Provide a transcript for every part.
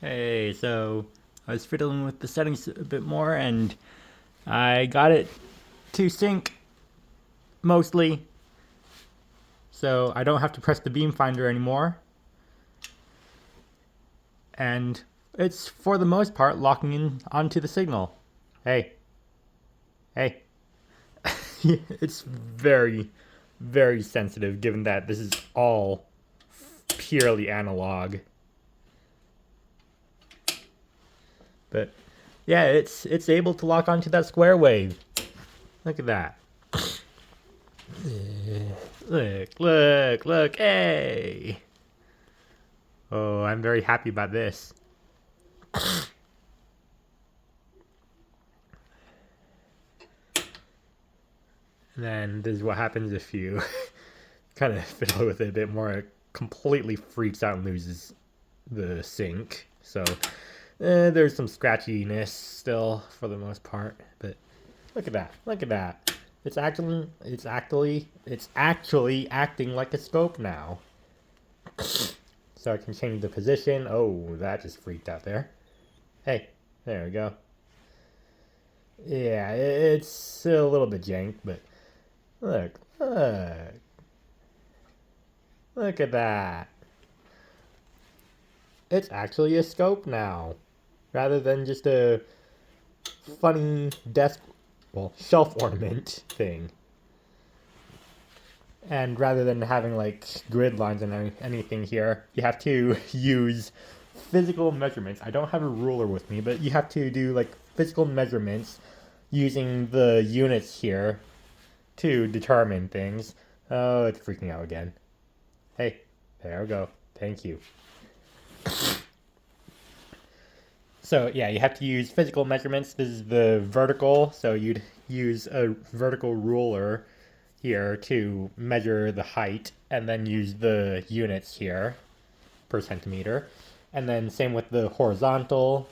Hey, so I was fiddling with the settings a bit more and I got it to sync mostly, so I don't have to press the beam finder anymore. And it's for the most part locking in onto the signal. Hey, hey. It's very, very sensitive given that this is all purely analog. But yeah, it's able to lock onto that square wave. Look at that. Look, hey! Oh, I'm very happy about this. And then this is what happens if you kind of fiddle with it a bit more. It completely freaks out and loses the sync. So there's some scratchiness still for the most part, but look at that! Look at that! It's actually acting like a scope now. So I can change the position. Oh, that just freaked out there. Hey, there we go. Yeah, it's a little bit jank, but look at that. It's actually a scope now, rather than just a funny shelf ornament thing. And rather than having like grid lines and anything here, you have to use physical measurements. I don't have a ruler with me, but you have to do like physical measurements using the units here to determine things. Oh, it's freaking out again. Hey, there we go. Thank you. So yeah, you have to use physical measurements. This is the vertical, so you'd use a vertical ruler here to measure the height, and then use the units here per centimeter. And then same with the horizontal.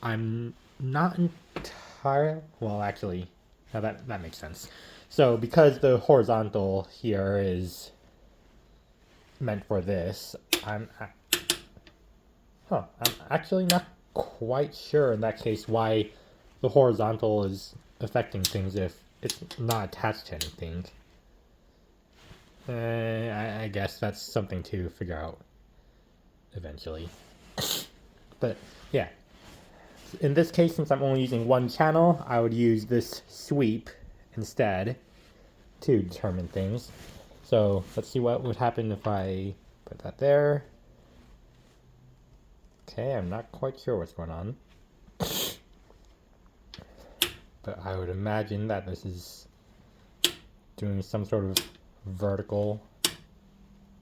I'm not entirely, well, actually, now that makes sense. So because the horizontal here is meant for this, I'm actually not quite sure in that case why the horizontal is affecting things if it's not attached to anything. I guess that's something to figure out eventually. But yeah, in this case, since I'm only using one channel, I would use this sweep instead to determine things. So let's see what would happen if I put that there. Okay, I'm not quite sure what's going on. But I would imagine that this is doing some sort of vertical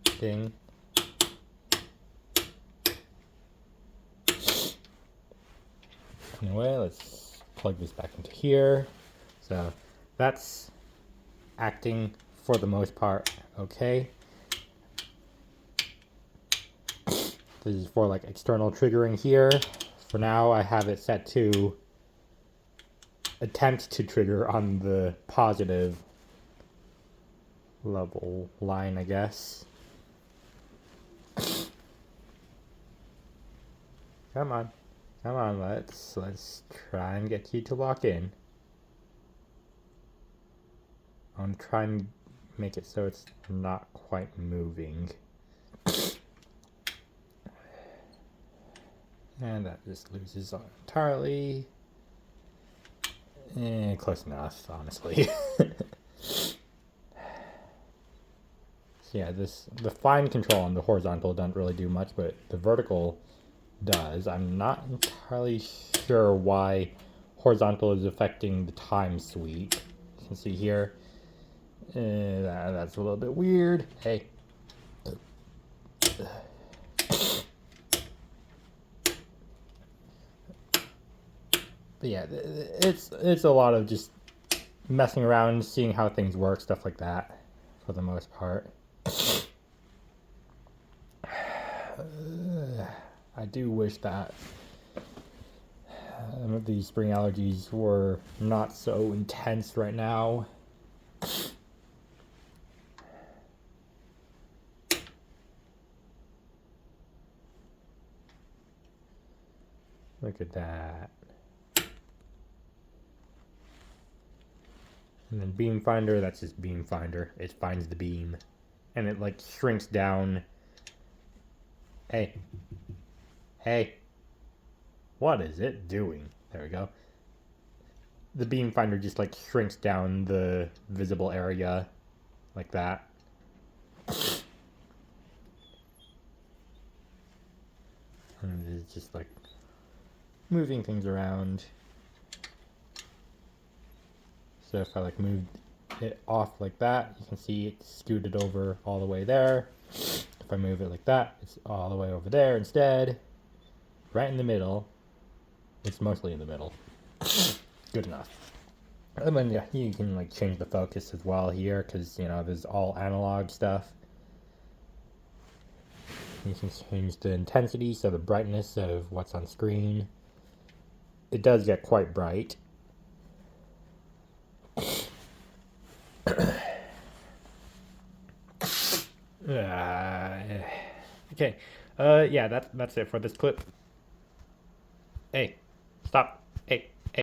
thing. Anyway, let's plug this back into here. So that's acting for the most part okay. This is for like external triggering here. For now, I have it set to attempt to trigger on the positive level line, I guess. Come on, let's try and get you to lock in. I'm trying to make it so it's not quite moving. And that just loses entirely. Close enough, honestly. Yeah, the fine control on the horizontal doesn't really do much, but the vertical does. I'm not entirely sure why horizontal is affecting the time sweep. You can see here. That's a little bit weird. Hey. But yeah, it's a lot of just messing around, seeing how things work, stuff like that, for the most part. I do wish that these spring allergies were not so intense right now. Look at that. And then beam finder, that's just beam finder. It finds the beam. And it like shrinks down. Hey. Hey. What is it doing? There we go. The beam finder just like shrinks down the visible area like that. And it's just like moving things around. So if I like moved it off like that, you can see it scooted over all the way there. If I move it like that, it's all the way over there instead. Right in the middle. It's mostly in the middle. Good enough. And then yeah, you can like change the focus as well here, because you know there's all analog stuff. You can change the intensity, so the brightness of what's on screen. It does get quite bright. Okay. Yeah, that's it for this clip. Hey, stop.